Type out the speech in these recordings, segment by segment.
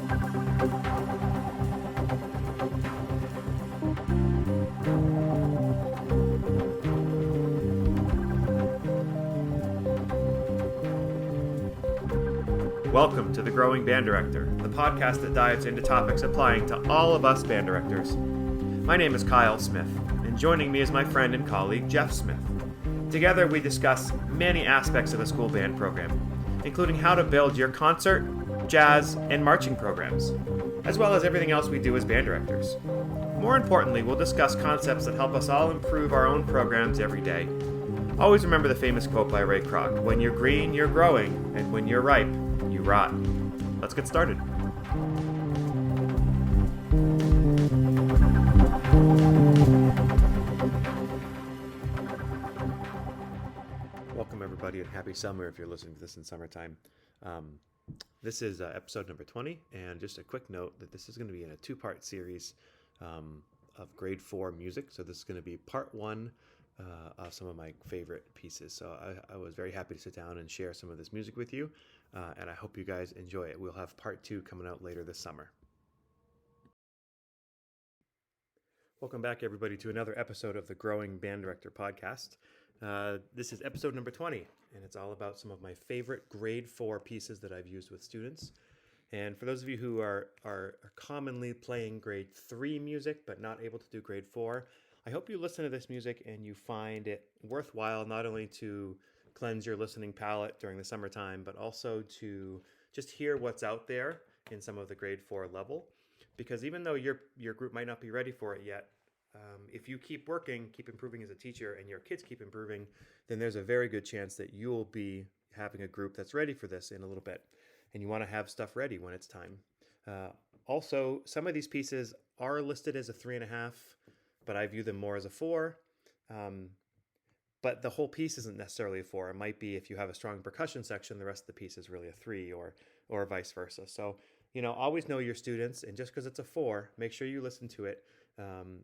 Welcome to The Growing Band Director, the podcast that dives into topics applying to all of us band directors. My name is Kyle Smith, and joining me is my friend and colleague, Jeff Smith. Together, we discuss many aspects of a school band program, including how to build your concert, jazz, and marching programs, as well as everything else we do as band directors. More importantly, we'll discuss concepts that help us all improve our own programs every day. Always remember the famous quote by Ray Kroc, "When you're green, you're growing, and when you're ripe, you rot." Let's get started. Welcome everybody and happy summer if you're listening to this in summertime. This is episode number 20, and just a quick note that this is going to be in a two-part series of grade 4 music. So this is going to be part 1 of some of my favorite pieces. So I was very happy to sit down and share some of this music with you, and I hope you guys enjoy it. We'll have part 2 coming out later this summer. Welcome back, everybody, to another episode of the Growing Band Director podcast. This is episode number 20, and it's all about some of my favorite grade 4 pieces that I've used with students. And for those of you who are commonly playing grade 3 music but not able to do grade 4, I hope you listen to this music and you find it worthwhile not only to cleanse your listening palette during the summertime, but also to just hear what's out there in some of the grade 4 level. Because even though your group might not be ready for it yet, if you keep working, keep improving as a teacher, and your kids keep improving, then there's a very good chance that you'll be having a group that's ready for this in a little bit. And you want to have stuff ready when it's time. Also, some of these pieces are listed as a 3.5, but I view them more as a 4. But the whole piece isn't necessarily a 4. It might be if you have a strong percussion section, the rest of the piece is really a 3 or vice versa. So, always know your students, and just because it's a 4, make sure you listen to it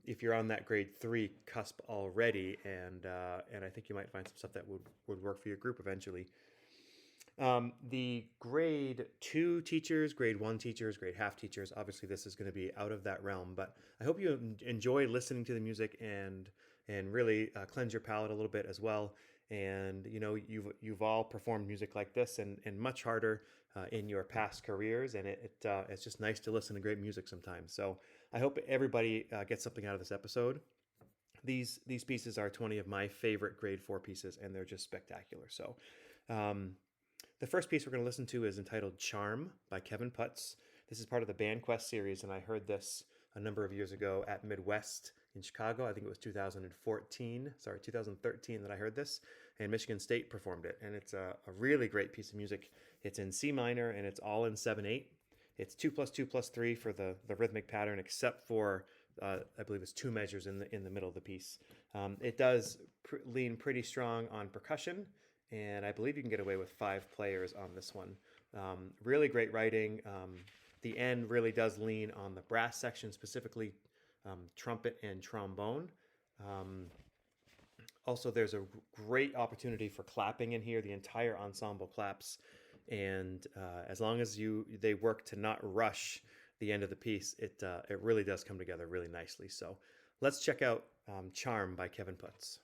if you're on that grade 3 cusp already, and I think you might find some stuff that would work for your group eventually. The grade 2 teachers, grade 1 teachers, grade half teachers, obviously this is going to be out of that realm, but I hope you enjoy listening to the music and really cleanse your palate a little bit as well. And you've all performed music like this and much harder in your past careers, and it's just nice to listen to great music sometimes. So I hope everybody gets something out of this episode. These pieces are 20 of my favorite grade 4 pieces, and they're just spectacular. So the first piece we're going to listen to is entitled "Charm" by Kevin Putz. This is part of the Band Quest series, and I heard this a number of years ago at Midwest in Chicago. I think it was 2013 that I heard this, and Michigan State performed it. And it's a really great piece of music. It's in C minor, and it's all in 7/8. It's 2+2+3 for the rhythmic pattern, except for I believe it's 2 measures in the middle of the piece. It does lean pretty strong on percussion, and I believe you can get away with 5 players on this one. Really great writing. The end really does lean on the brass section, specifically trumpet and trombone. Also, there's a great opportunity for clapping in here. The entire ensemble claps, and as long as they work to not rush the end of the piece, it really does come together really nicely. So let's check out "Charm" by Kevin Putz.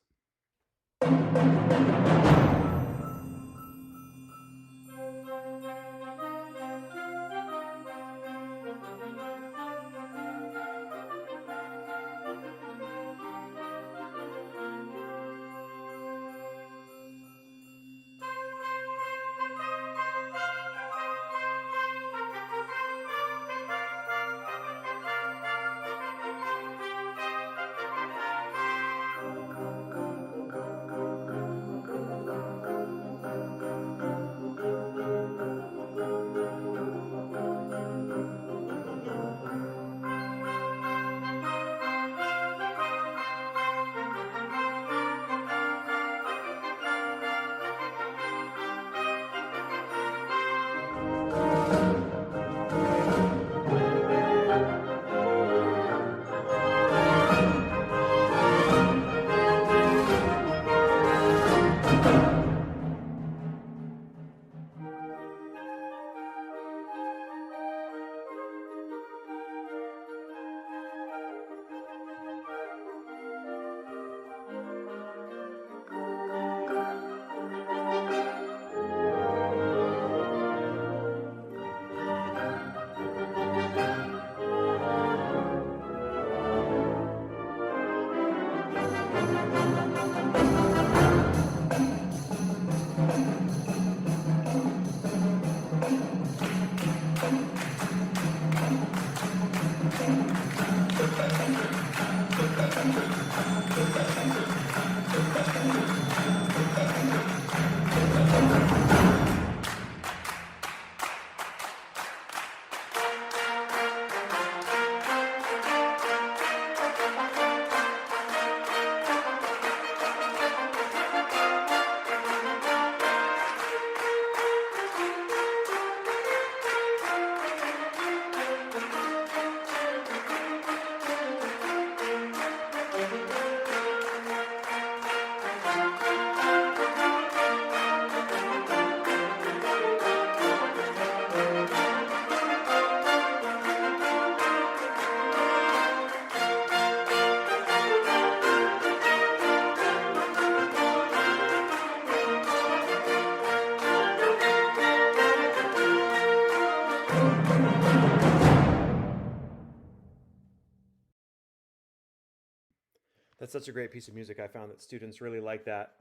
That's such a great piece of music. I found that students really like that.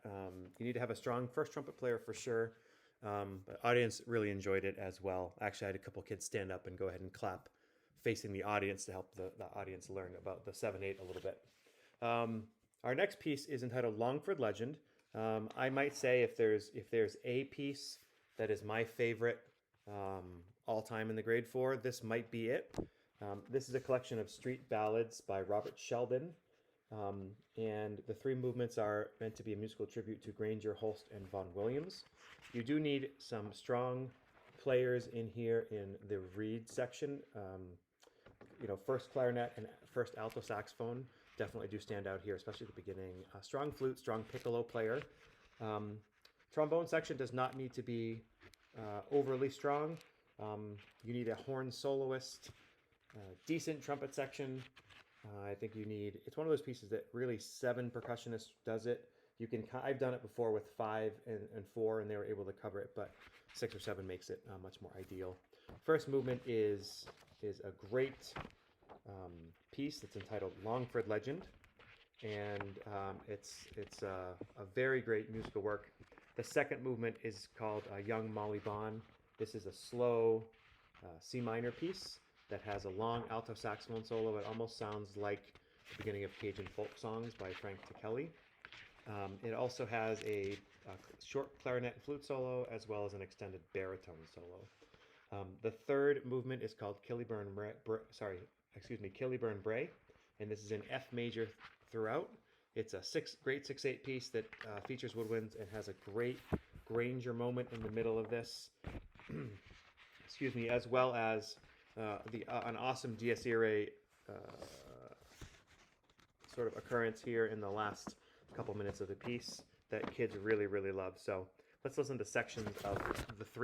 You need to have a strong first trumpet player for sure. But audience really enjoyed it as well. Actually, I had a couple kids stand up and go ahead and clap facing the audience to help the audience learn about the 7/8 a little bit. Our next piece is entitled Longford Legend. I might say if there's a piece that is my favorite all time in the grade 4, this might be it. This is a collection of street ballads by Robert Sheldon. And the 3 movements are meant to be a musical tribute to Granger, Holst, and Vaughan Williams. You do need some strong players in here in the reed section. First clarinet and first alto saxophone definitely do stand out here, especially at the beginning. Strong flute, strong piccolo player. Trombone section does not need to be overly strong. You need a horn soloist, decent trumpet section. I think it's one of those pieces that really 7 percussionists does it. I've done it before with 5 and 4, and they were able to cover it, but 6 or 7 makes it much more ideal. First movement is a great piece that's entitled Longford Legend, and it's a very great musical work. The second movement is called Young Molly Bawn. This is a slow C minor piece that has a long alto saxophone solo. It almost sounds like the beginning of Cajun folk songs by Frank Ticheli. It also has a short clarinet and flute solo, as well as an extended baritone solo. The third movement is called Killyburn Bray, and this is in F major throughout. It's a great 6/8 piece that features woodwinds and has a great Granger moment in the middle of this. Excuse me, as well as an awesome dies irae sort of occurrence here in the last couple minutes of the piece that kids really, really love. So let's listen to sections of the 3.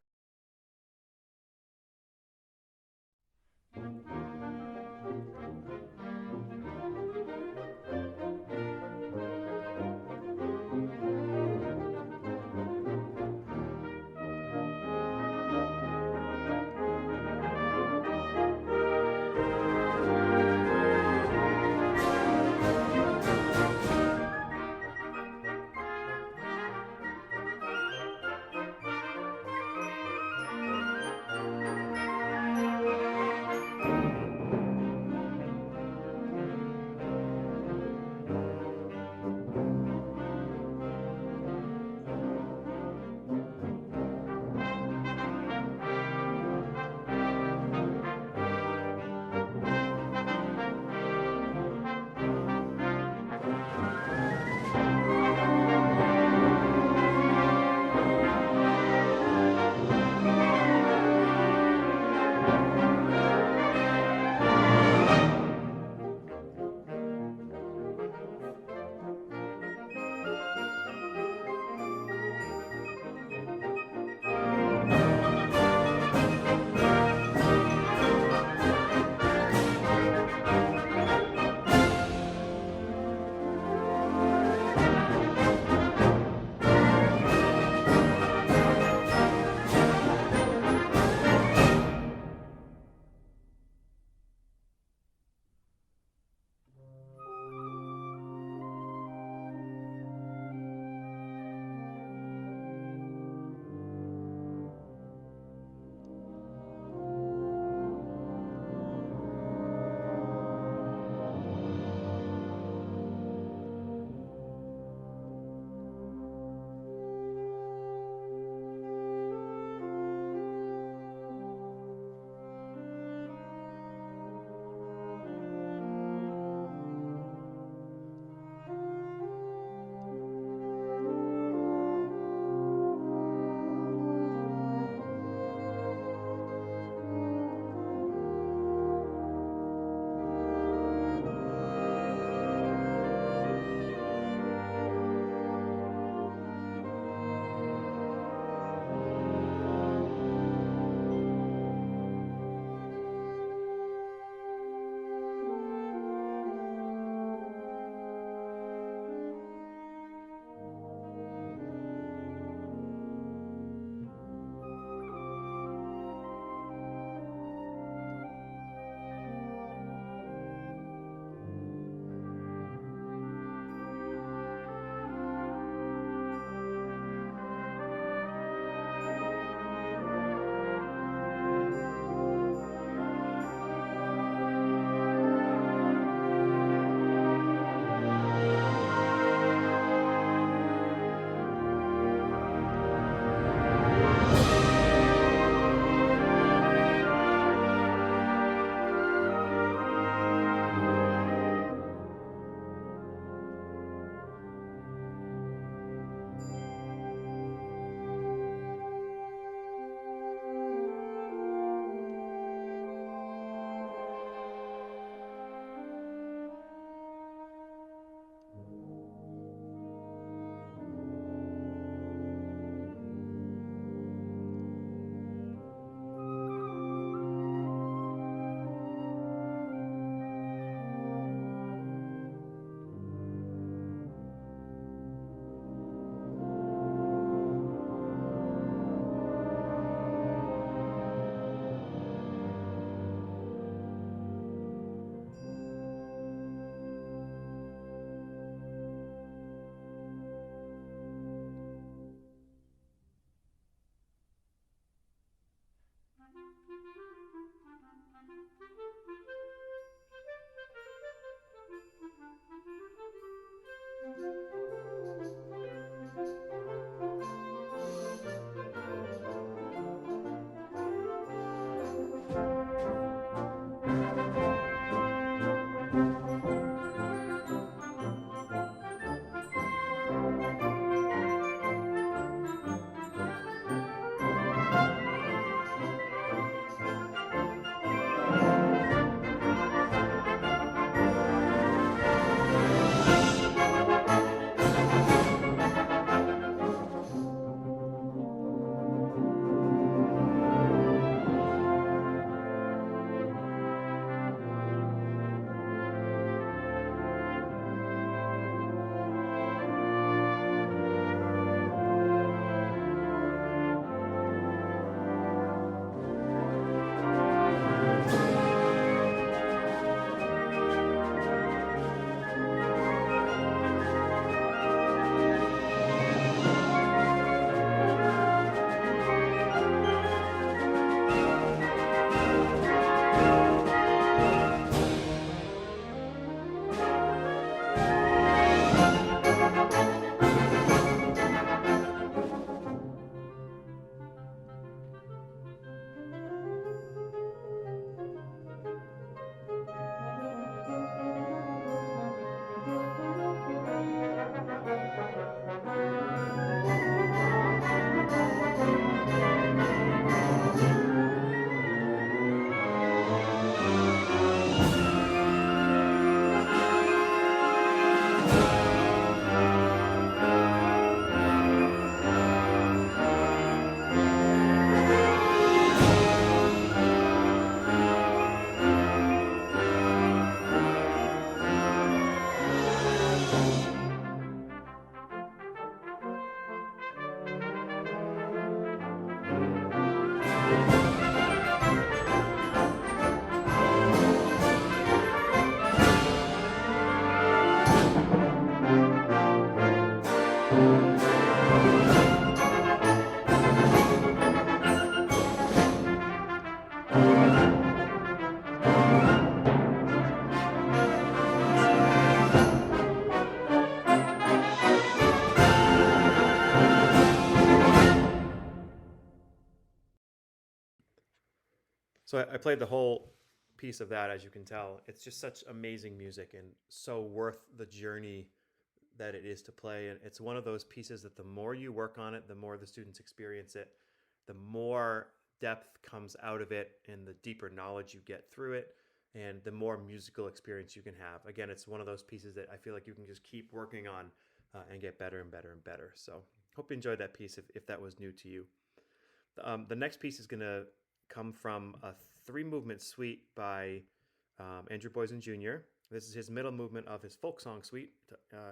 So I played the whole piece of that, as you can tell. It's just such amazing music and so worth the journey that it is to play. And it's one of those pieces that the more you work on it, the more the students experience it, the more depth comes out of it, and the deeper knowledge you get through it, and the more musical experience you can have. Again, it's one of those pieces that I feel like you can just keep working on and get better and better and better. So hope you enjoyed that piece if that was new to you. The next piece is going to come from a three movement suite by Andrew Boysen Jr. This is his middle movement of his folk song suite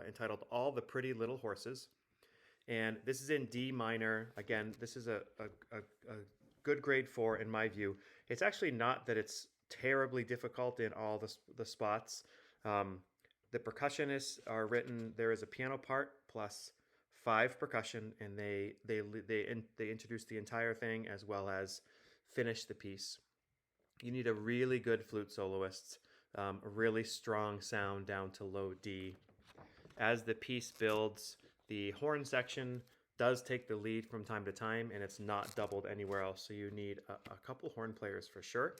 entitled All the Pretty Little Horses. And this is in D minor. Again, this is a good grade 4 in my view. It's actually not that it's terribly difficult in all the spots. The percussionists are written, there is a piano part plus 5 percussion, and they introduce the entire thing as well as finish the piece. You need a really good flute soloist, a really strong sound down to low D. As the piece builds, the horn section does take the lead from time to time, and it's not doubled anywhere else, so you need a couple horn players for sure.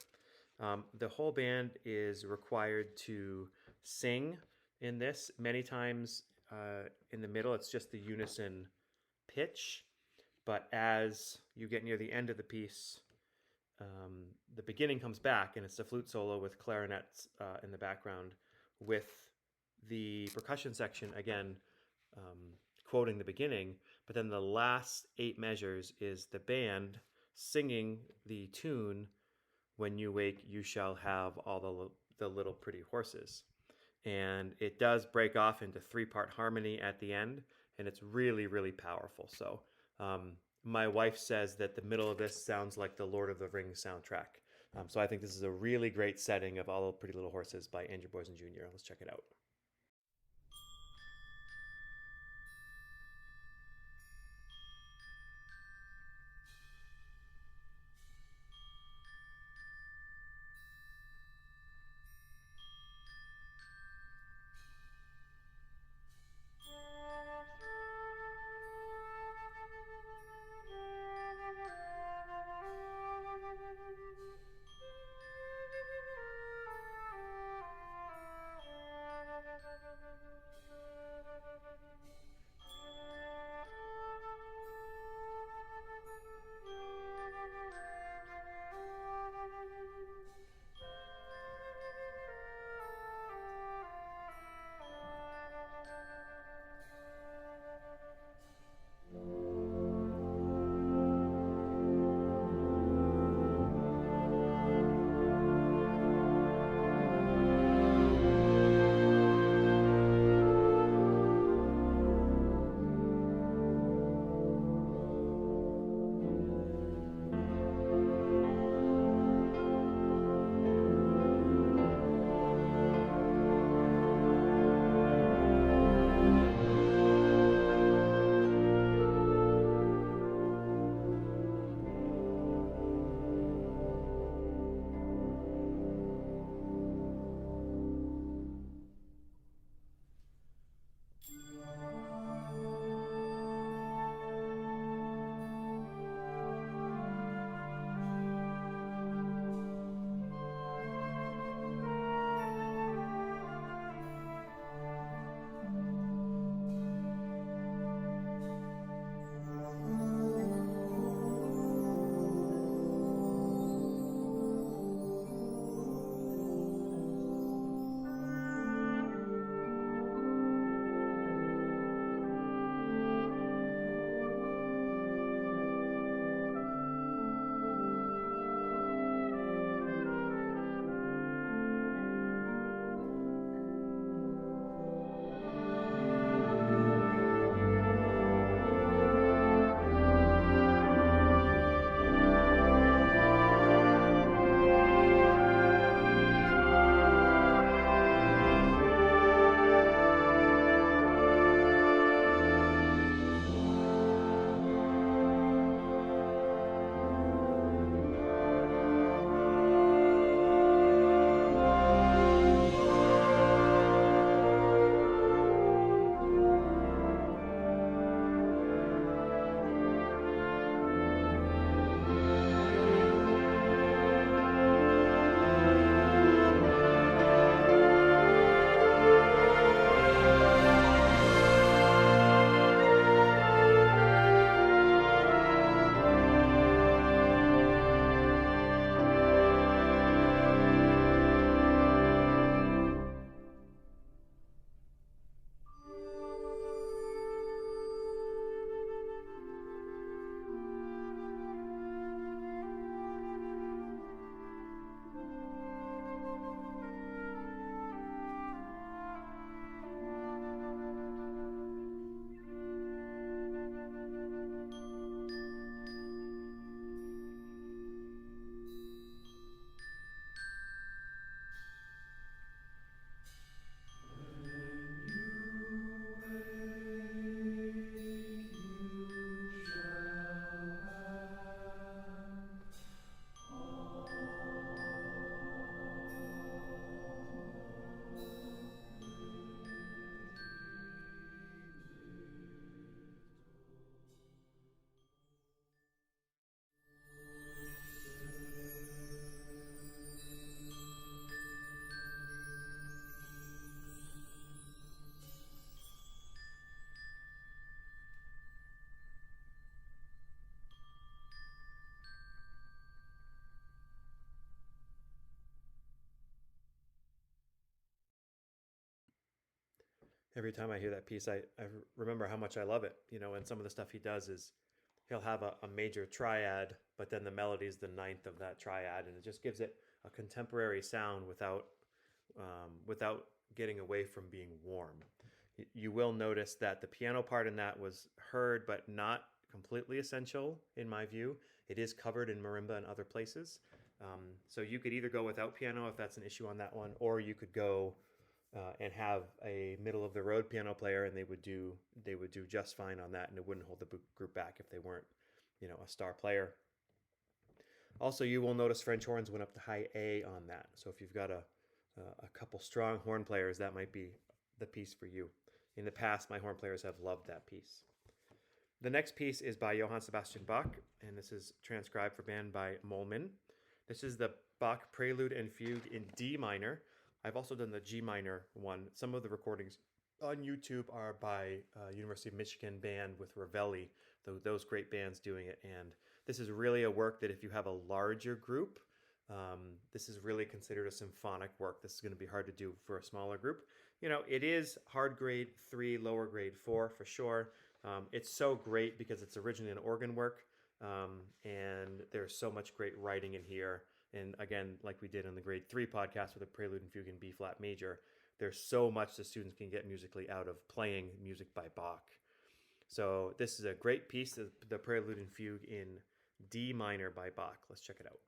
The whole band is required to sing in this. Many times in the middle, it's just the unison pitch, but as you get near the end of the piece, the beginning comes back, and it's a flute solo with clarinets in the background, with the percussion section again quoting the beginning, but then the last 8 measures is the band singing the tune, "When you wake, you shall have all the little pretty horses." And it does break off into 3-part harmony at the end, and it's really, really powerful. So my wife says that the middle of this sounds like the Lord of the Rings soundtrack. So I think this is a really great setting of All the Pretty Little Horses by Andrew Boysen Jr. Let's check it out. Every time I hear that piece, I remember how much I love it. And some of the stuff he does is he'll have a major triad, but then the melody is the ninth of that triad, and it just gives it a contemporary sound without getting away from being warm. You will notice that the piano part in that was heard, but not completely essential in my view. It is covered in marimba and other places. So you could either go without piano if that's an issue on that one, or you could go and have a middle of the road piano player, and they would do just fine on that, and it wouldn't hold the group back if they weren't, a star player. Also, you will notice French horns went up to high A on that. So if you've got a couple strong horn players, that might be the piece for you. In the past, my horn players have loved that piece. The next piece is by Johann Sebastian Bach, and this is transcribed for band by Mollman. This is the Bach Prelude and Fugue in D minor. I've also done the G minor one. Some of the recordings on YouTube are by University of Michigan band with Ravelli, those great bands doing it. And this is really a work that if you have a larger group, this is really considered a symphonic work. This is going to be hard to do for a smaller group. It is hard grade 3, lower grade 4 for sure. It's so great because it's originally an organ work, and there's so much great writing in here. And again, like we did in the grade 3 podcast with the Prelude and Fugue in B flat major, there's so much the students can get musically out of playing music by Bach. So this is a great piece, the Prelude and Fugue in D minor by Bach. Let's check it out.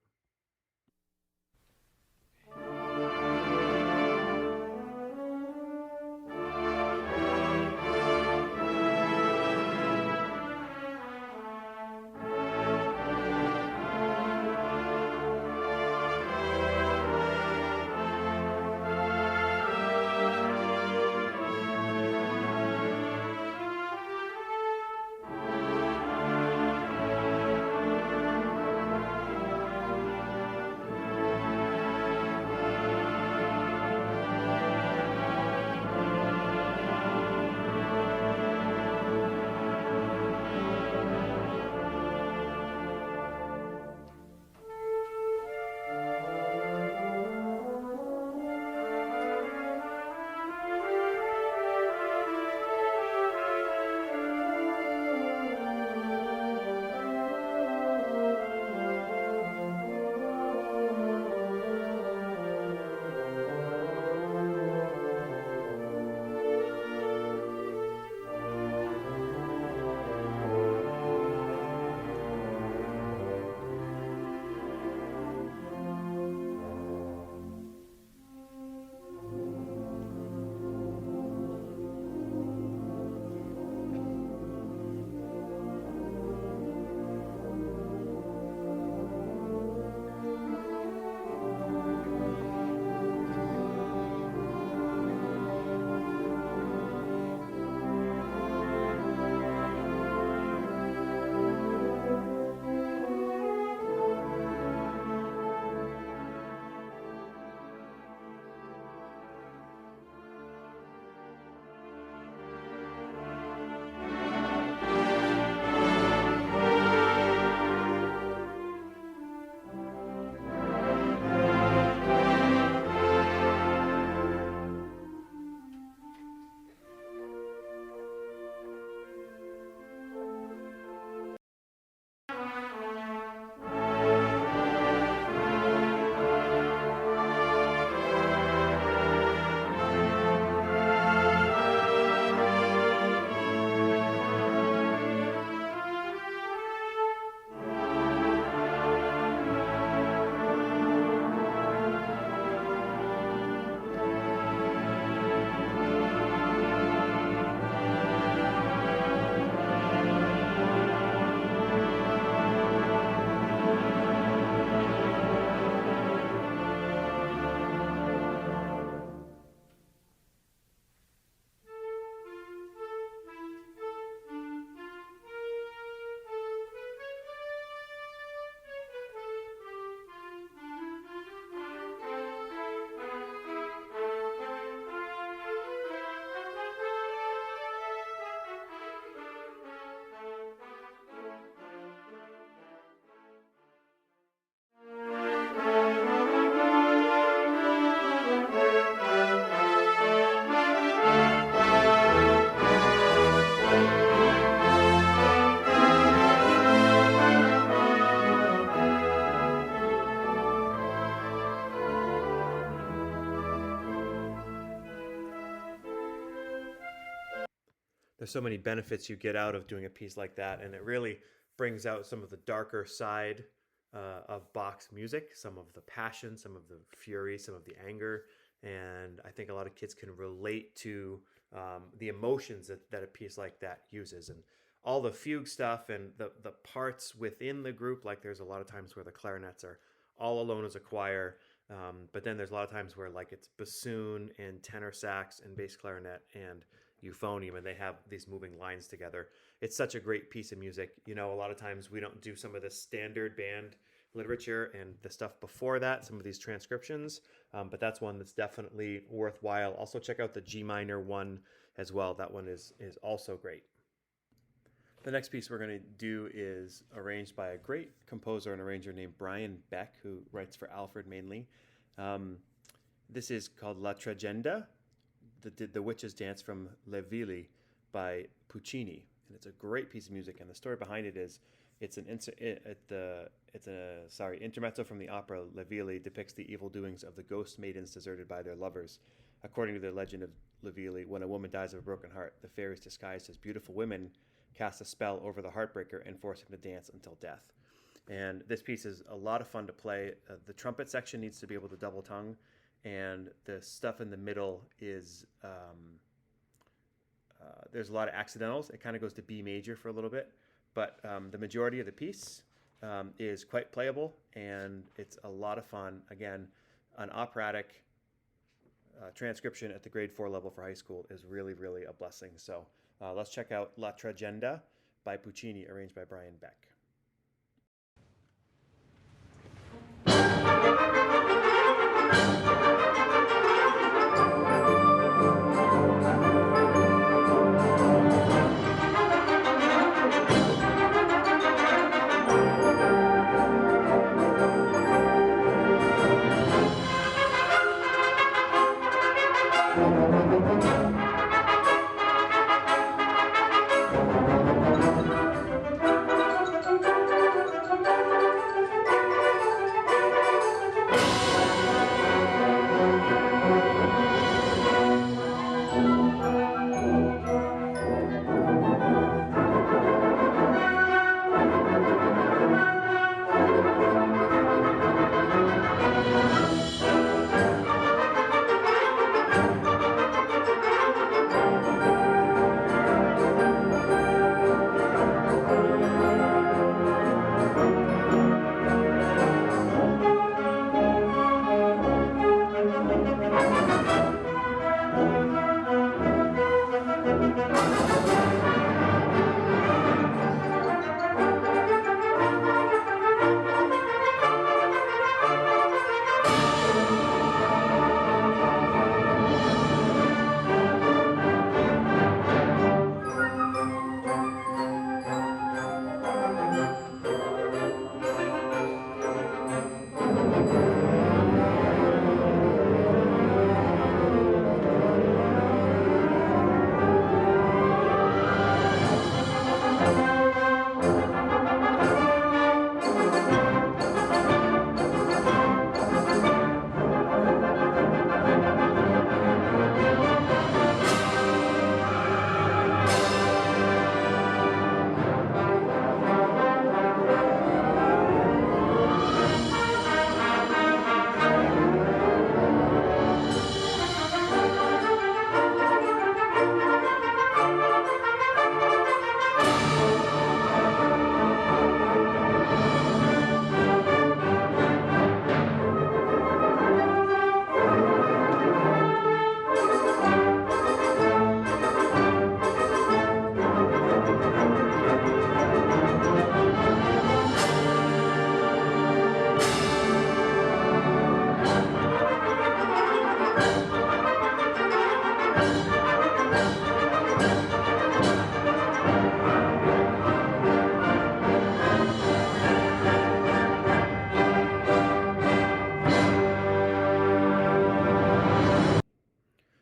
there's so many benefits you get out of doing a piece like that, and it really brings out some of the darker side of Bach's music, some of the passion, some of the fury, some of the anger, and I think a lot of kids can relate to the emotions that a piece like that uses, and all the fugue stuff and the parts within the group. Like there's a lot of times where the clarinets are all alone as a choir, but then there's a lot of times where like it's bassoon and tenor sax and bass clarinet and euphonium, and they have these moving lines together. It's such a great piece of music. You know, a lot of times we don't do some of the standard band literature and the stuff before that, some of these transcriptions, but that's one that's definitely worthwhile. Also check out the G minor one as well. That one is also great. The next piece we're going to do is arranged by a great composer and arranger named Brian Beck, who writes for Alfred mainly. This is called La Tregenda, the Witch's Dance from Le Villi by Puccini, and it's a great piece of music. And the story behind it is it's an intermezzo from the opera Le Villi depicts the evil doings of the ghost maidens deserted by their lovers. According to the legend of Le Villi, when a woman dies of a broken heart, the fairies disguised as beautiful women cast a spell over the heartbreaker and force him to dance until death. And this piece is a lot of fun to play. The trumpet section needs to be able to double tongue, and the stuff in the middle is there's a lot of accidentals. It kind of goes to B major for a little bit, but the majority of the piece is quite playable, and it's a lot of fun. Again, an operatic transcription at the grade 4 level for high school is really, really a blessing. So let's check out La Tregenda by Puccini, arranged by Brian Beck.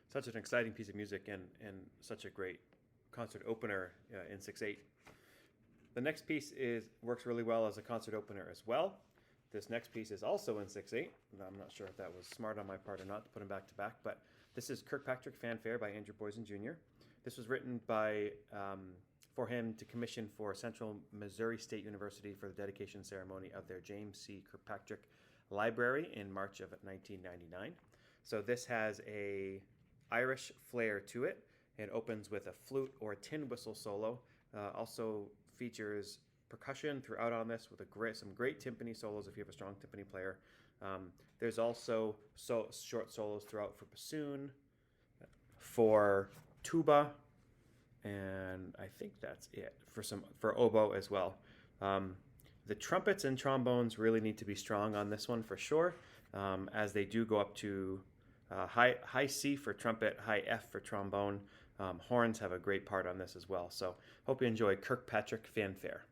Such an exciting piece of music, and such a great concert opener in 6/8. The next piece works really well as a concert opener as well. This next piece is also in 6/8. I'm not sure if that was smart on my part or not to put them back to back, but this is Kirkpatrick Fanfare by Andrew Boysen Jr. This was written by for him to commission for Central Missouri State University for the dedication ceremony of their James C. Kirkpatrick Library in March of 1999. So this has a Irish flair to it. It opens with a flute or tin whistle solo. Also features percussion throughout on this with some great timpani solos if you have a strong timpani player. There's also short solos throughout for bassoon, for tuba, and I think that's it for oboe as well. The trumpets and trombones really need to be strong on this one for sure, as they do go up to high C for trumpet, high F for trombone. Horns have a great part on this as well. So hope you enjoy Kirkpatrick Fanfare.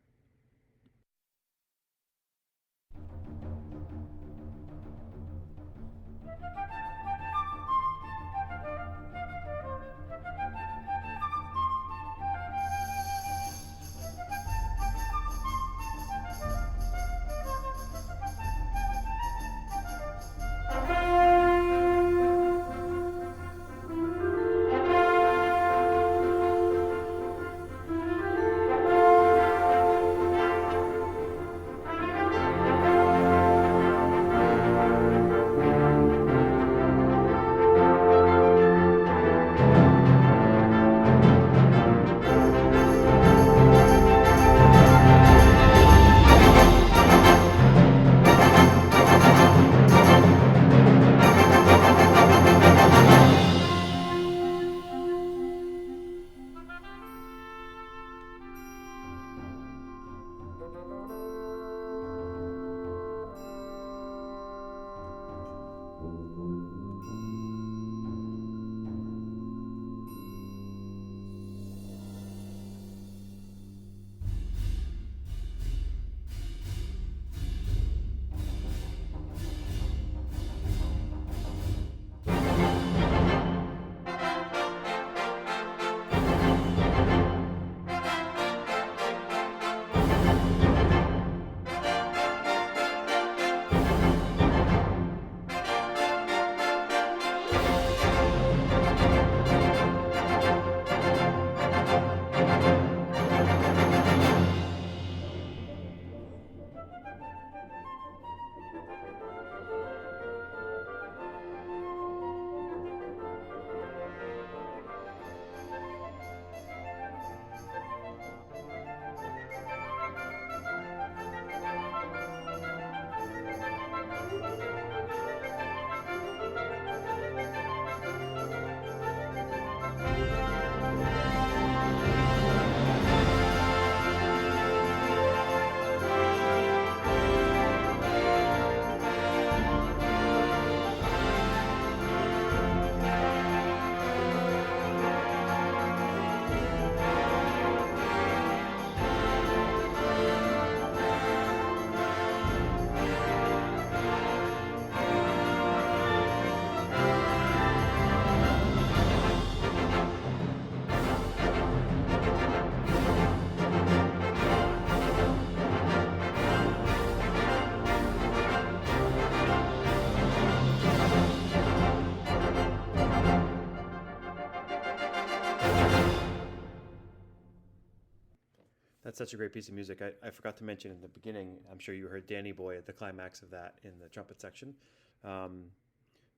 That's such a great piece of music. I forgot to mention in the beginning, I'm sure you heard Danny Boy at the climax of that in the trumpet section. Um,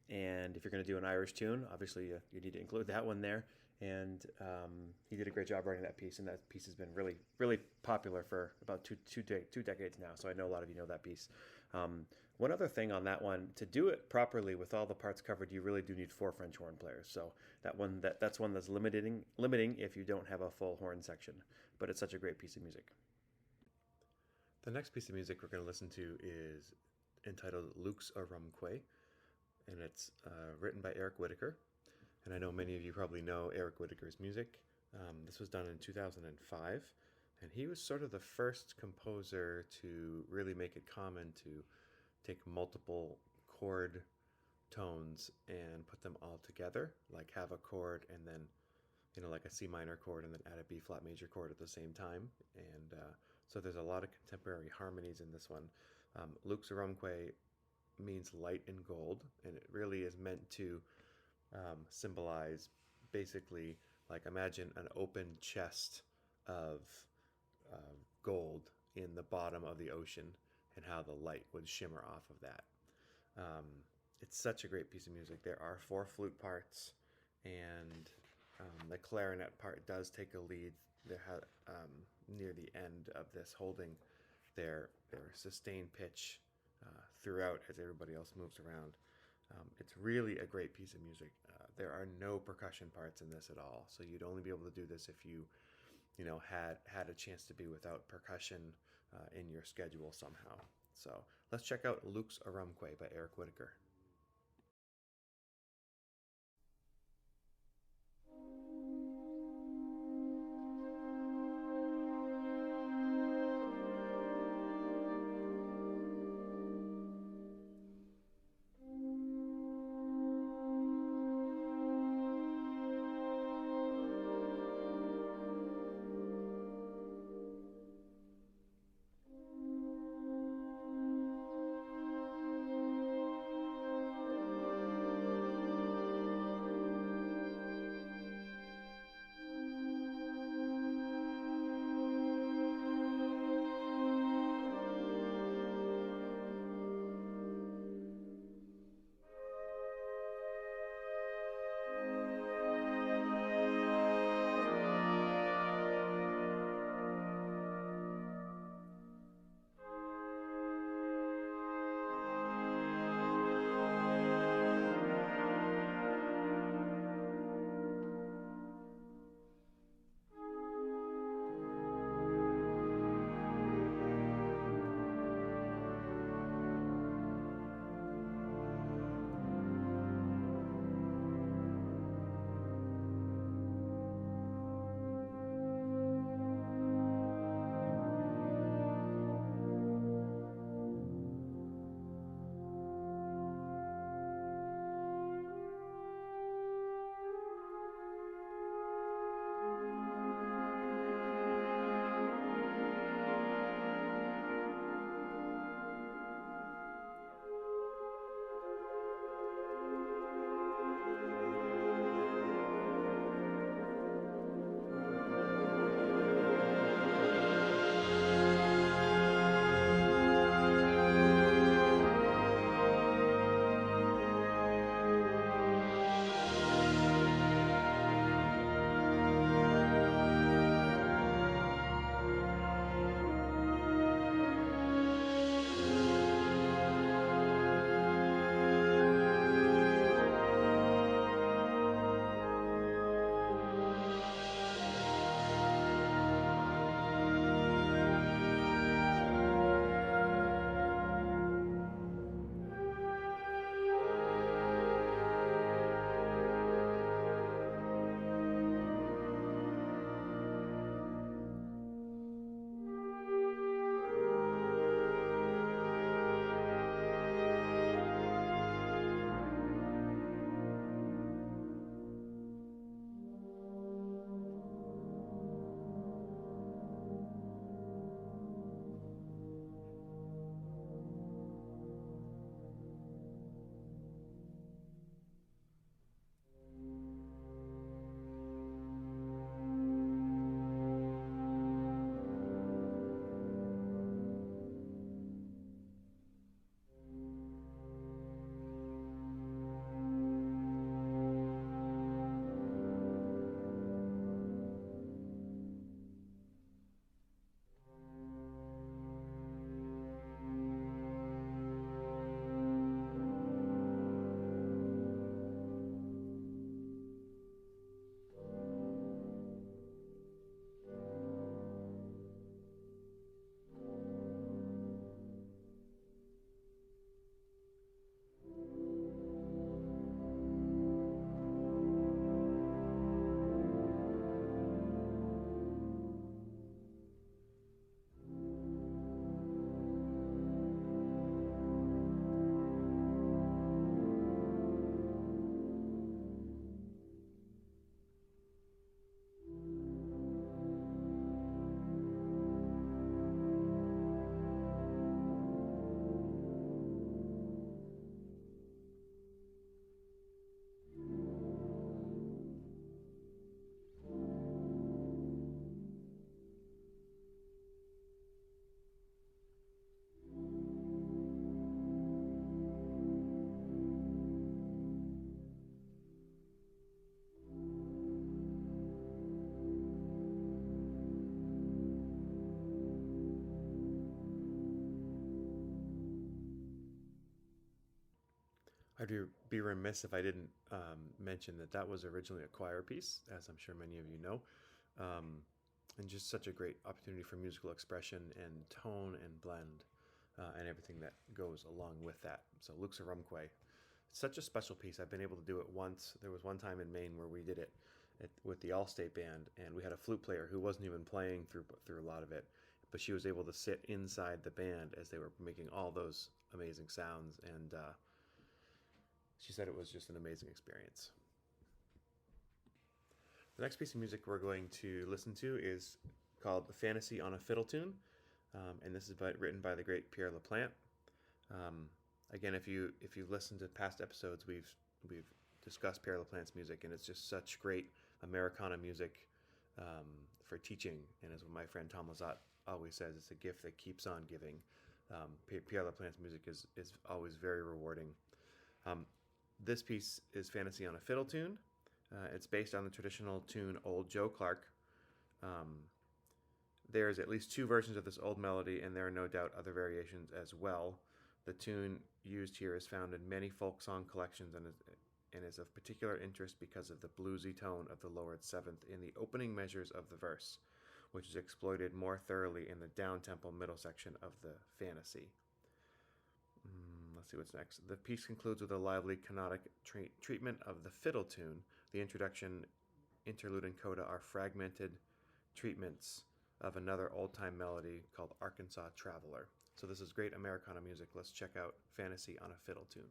and if you're going to do an Irish tune, obviously you need to include that one there. And he did a great job writing that piece, and that piece has been really, really popular for about two decades now. So I know a lot of you know that piece. One other thing on that one, to do it properly with all the parts covered, you really do need 4 French horn players. So that's one that's limiting if you don't have a full horn section. But it's such a great piece of music. The next piece of music we're going to listen to is entitled Lux Arumque, and it's written by Eric Whitacre. And I know many of you probably know Eric Whitacre's music. This was done in 2005, and he was sort of the first composer to really make it common to take multiple chord tones and put them all together, like have a chord and then, like a C minor chord and then add a B flat major chord at the same time. And so there's a lot of contemporary harmonies in this one. Lux Arumque means light and gold, and it really is meant to symbolize basically Like imagine an open chest of gold in the bottom of the ocean and how the light would shimmer off of that. Um, it's such a great piece of music. There are four flute parts, and the clarinet part does take a lead there near the end of this, holding their sustained pitch throughout as everybody else moves around. It's really a great piece of music. There are no percussion parts in this at all, so you'd only be able to do this if you had a chance to be without percussion in your schedule somehow. So let's check out Luke's Arumque by Eric Whitaker. I'd be remiss if I didn't mention that that was originally a choir piece, as I'm sure many of you know, um, and just such a great opportunity for musical expression and tone and blend and everything that goes along with that. So Luke's a Rumquay. It's such a special piece. I've been able to do it once. There was one time in Maine where we did it with the All-State Band, and we had a flute player who wasn't even playing through a lot of it, but she was able to sit inside the band as they were making all those amazing sounds, and she said it was just an amazing experience. The next piece of music we're going to listen to is called Fantasy on a Fiddle Tune, and this is written by the great Pierre Laplante. Again, if you listen to past episodes, we've discussed Pierre Laplante's music, and it's just such great Americana music for teaching. And as my friend Tom Lazat always says, it's a gift that keeps on giving. Pierre Laplante's music is always very rewarding. This piece is Fantasy on a Fiddle Tune. It's based on the traditional tune Old Joe Clark. There's at least two versions of this old melody, and there are no doubt other variations as well. The tune used here is found in many folk song collections and is of particular interest because of the bluesy tone of the lowered seventh in the opening measures of the verse, which is exploited more thoroughly in the down-tempo middle section of the Fantasy. Let's see what's next. The piece concludes with a lively canonic treatment of the fiddle tune. The introduction, interlude, and coda are fragmented treatments of another old-time melody called Arkansas Traveler. So this is great Americana music. Let's check out Fantasy on a Fiddle Tune.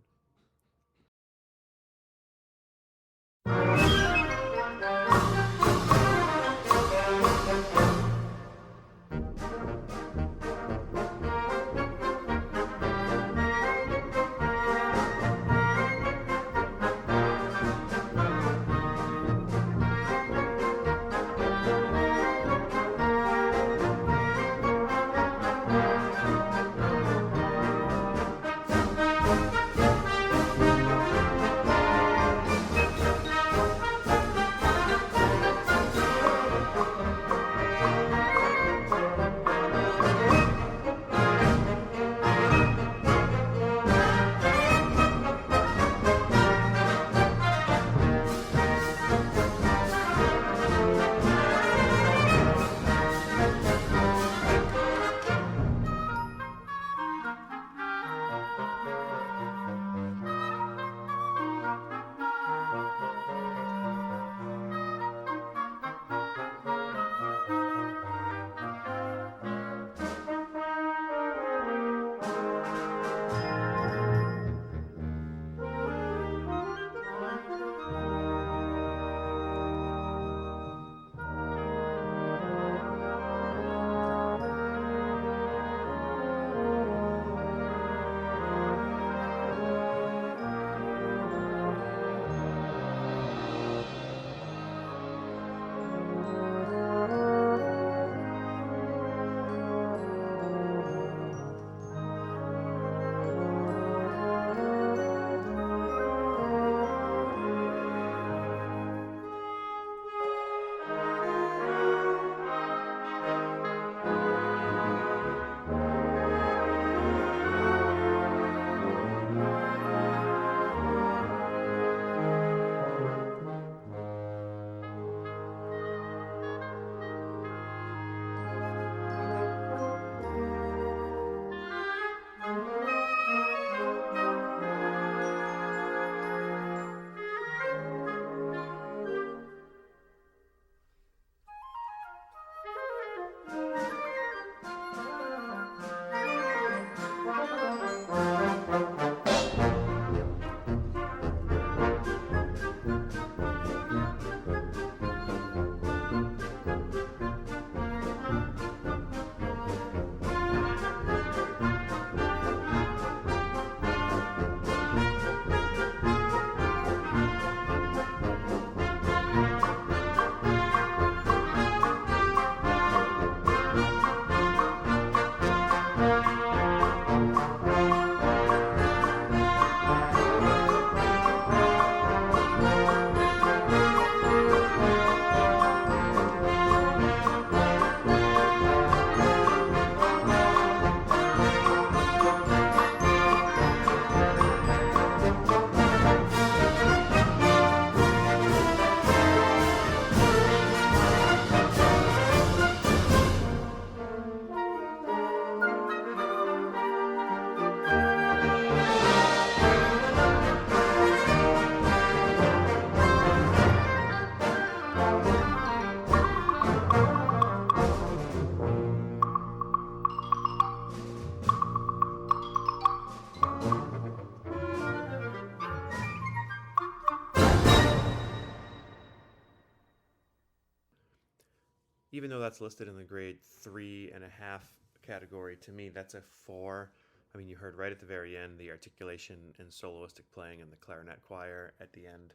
even though that's listed in the grade 3.5 category, to me that's a 4. I mean, you heard right at the very end the articulation and soloistic playing and the clarinet choir at the end.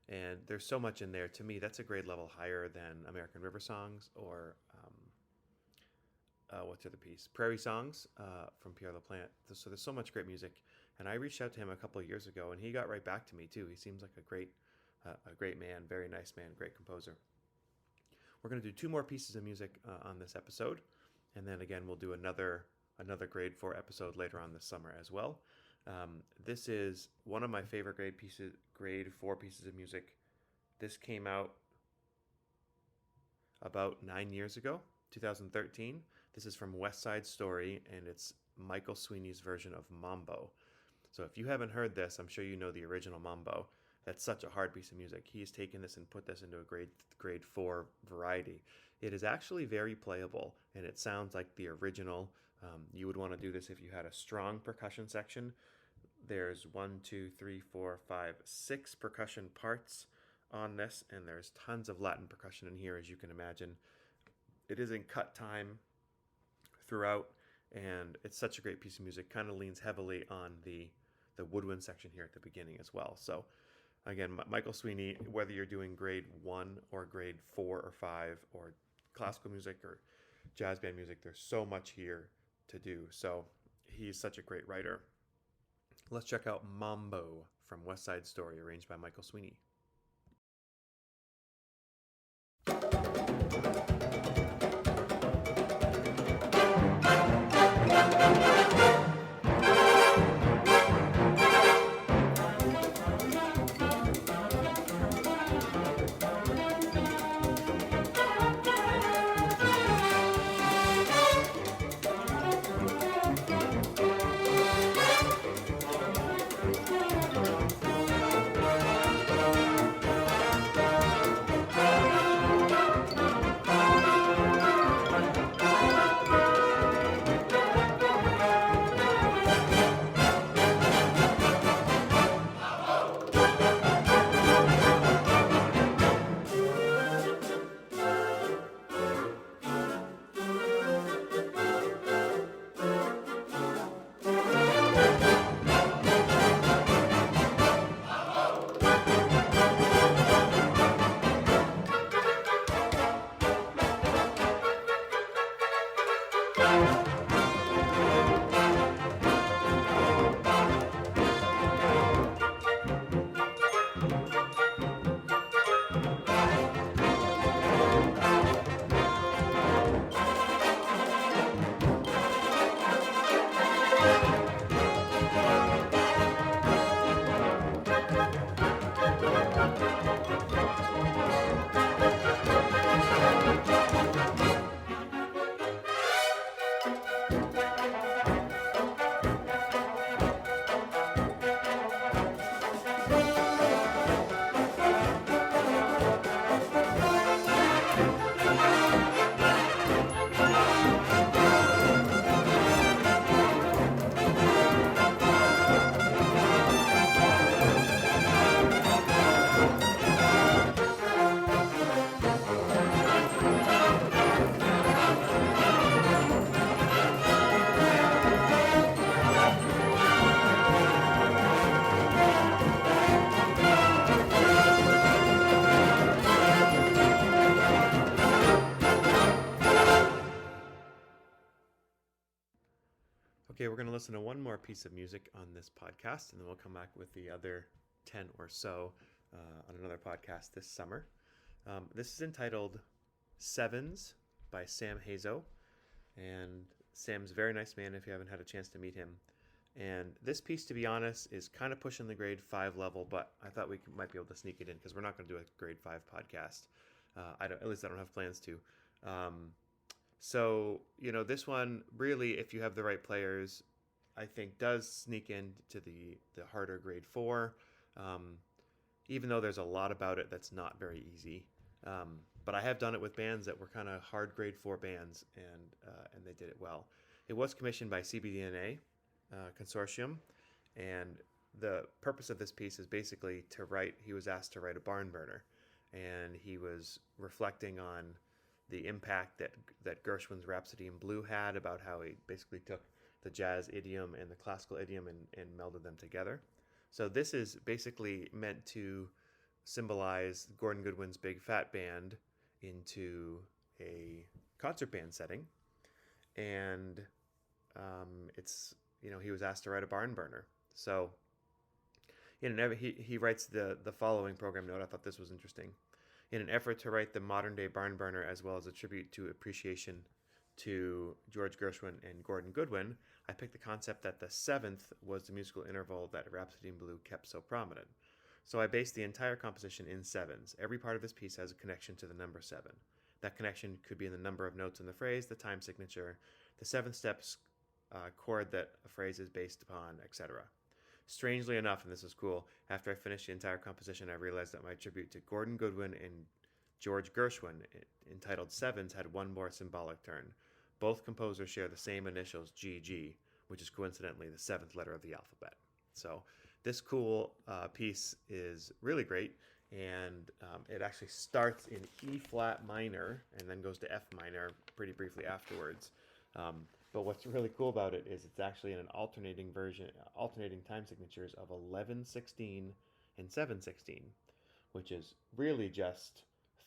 And there's so much in there. To me, that's a grade level higher than American River Songs or what's the other piece? Prairie Songs from Pierre Laplante. So there's so much great music. And I reached out to him a couple of years ago, and he got right back to me too. He seems like a great man, very nice man, great composer. We're going to do 2 more pieces of music on this episode, and then again we'll do another grade 4 episode later on this summer as well. This is one of my favorite grade 4 pieces of music. This came out about 9 years ago, 2013. This is from West Side Story, and it's Michael Sweeney's version of Mambo. So if you haven't heard this, I'm sure you know the original Mambo. That's such a hard piece of music. He's taken this and put this into a grade 4 variety. It is actually very playable, and it sounds like the original. You would want to do this if you had a strong percussion section. There's 6 percussion parts on this, and there's tons of Latin percussion in here, as you can imagine. It is in cut time throughout, and it's such a great piece of music. Kind of leans heavily on the woodwind section here at the beginning as well. So again, Michael Sweeney, whether you're doing grade 1 or grade 4 or 5 or classical music or jazz band music, there's so much here to do. So he's such a great writer. Let's check out Mambo from West Side Story, arranged by Michael Sweeney. Okay, we're going to listen to one more piece of music on this podcast, and then we'll come back with the other 10 or so on another podcast this summer. This is entitled Sevens by Sam Hazo, and Sam's a very nice man if you haven't had a chance to meet him. And this piece, to be honest, is kind of pushing the grade 5 level, but I thought we might be able to sneak it in because we're not going to do a grade 5 podcast. At least I don't have plans to. So, this one really, if you have the right players, I think does sneak into the harder grade 4, even though there's a lot about it that's not very easy. But I have done it with bands that were kind of hard grade 4 bands, and they did it well. It was commissioned by CBDNA Consortium, and the purpose of this piece is basically he was asked to write a barn burner. and he was reflecting on the impact that Gershwin's Rhapsody in Blue had, about how he basically took the jazz idiom and the classical idiom and melded them together. So this is basically meant to symbolize Gordon Goodwin's Big Fat Band into a concert band setting. And it's, he was asked to write a barn burner. So he writes the following program note. I thought this was interesting. In an effort to write the modern day barn burner as well as a tribute to appreciation to George Gershwin and Gordon Goodwin, I picked the concept that the seventh was the musical interval that Rhapsody in Blue kept so prominent. So I based the entire composition in sevens. Every part of this piece has a connection to the number 7. That connection could be in the number of notes in the phrase, the time signature, the 7th steps chord that a phrase is based upon, etc. Strangely enough, and this is cool, after I finished the entire composition, I realized that my tribute to Gordon Goodwin and George Gershwin, entitled Sevens, had one more symbolic turn. Both composers share the same initials, GG, which is coincidentally the 7th letter of the alphabet. So this cool piece is really great, and it actually starts in E flat minor and then goes to F minor pretty briefly afterwards. But what's really cool about it is it's actually in an alternating time signatures of 11/16 and 7/16, which is really just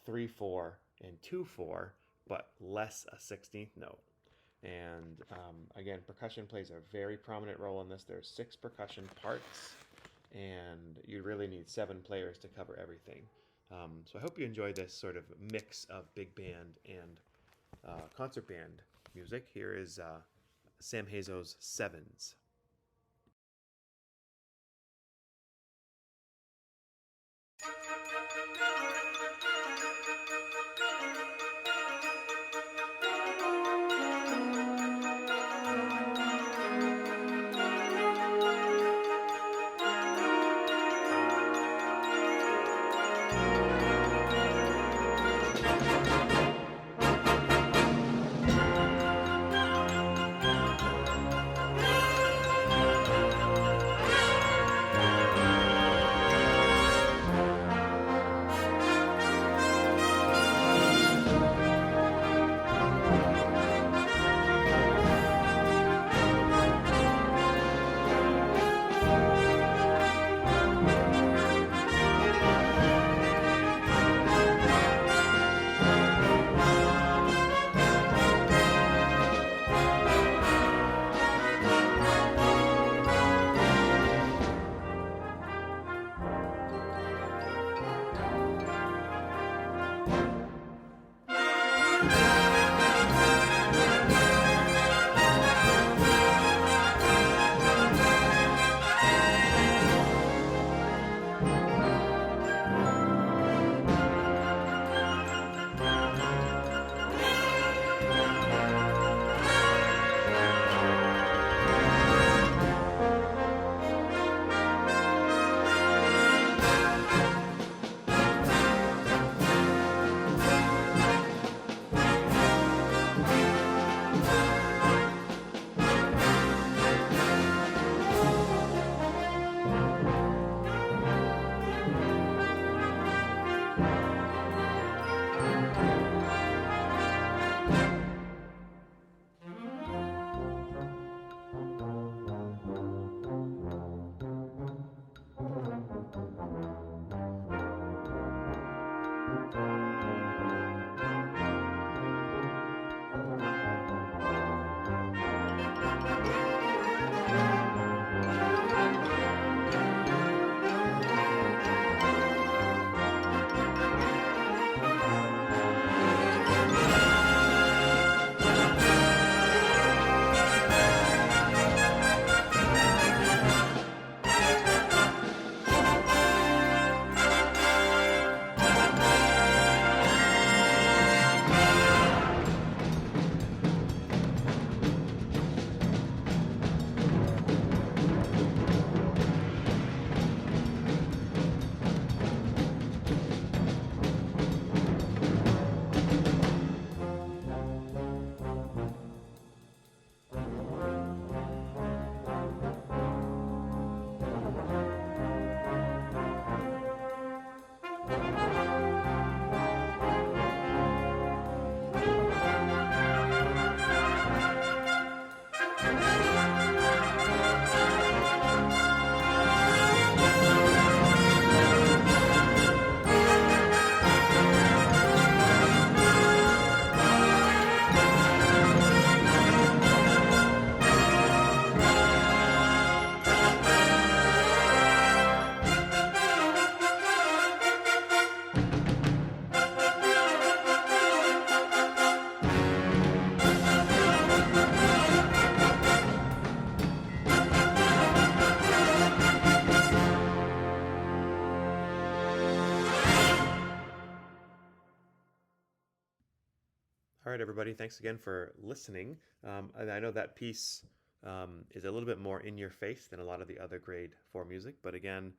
3/4 and 2/4, but less a 16th note. And again, percussion plays a very prominent role in this. There's 6 percussion parts, and you really need 7 players to cover everything. So I hope you enjoy this sort of mix of big band and concert band music. Here is Sam Hazo's Sevens. right, everybody. Thanks again for listening. And I know that piece is a little bit more in your face than a lot of the other grade 4 music. But again,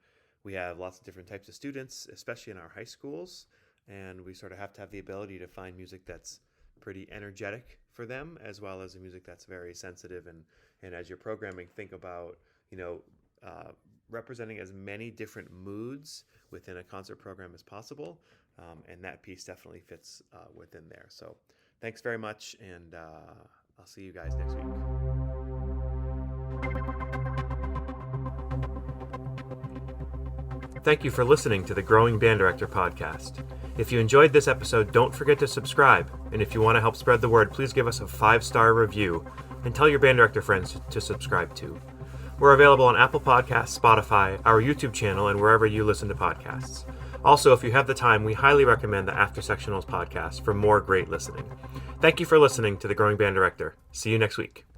we have lots of different types of students, especially in our high schools. And we sort of have to have the ability to find music that's pretty energetic for them, as well as a music that's very sensitive. And as you're programming, think about, representing as many different moods within a concert program as possible. And that piece definitely fits within there. So thanks very much, and I'll see you guys next week. Thank you for listening to the Growing Band Director podcast. If you enjoyed this episode, don't forget to subscribe. And if you want to help spread the word, please give us a 5-star review and tell your band director friends to subscribe too. We're available on Apple Podcasts, Spotify, our YouTube channel, and wherever you listen to podcasts. Also, if you have the time, we highly recommend the After Sectionals podcast for more great listening. Thank you for listening to the Growing Band Director. See you next week.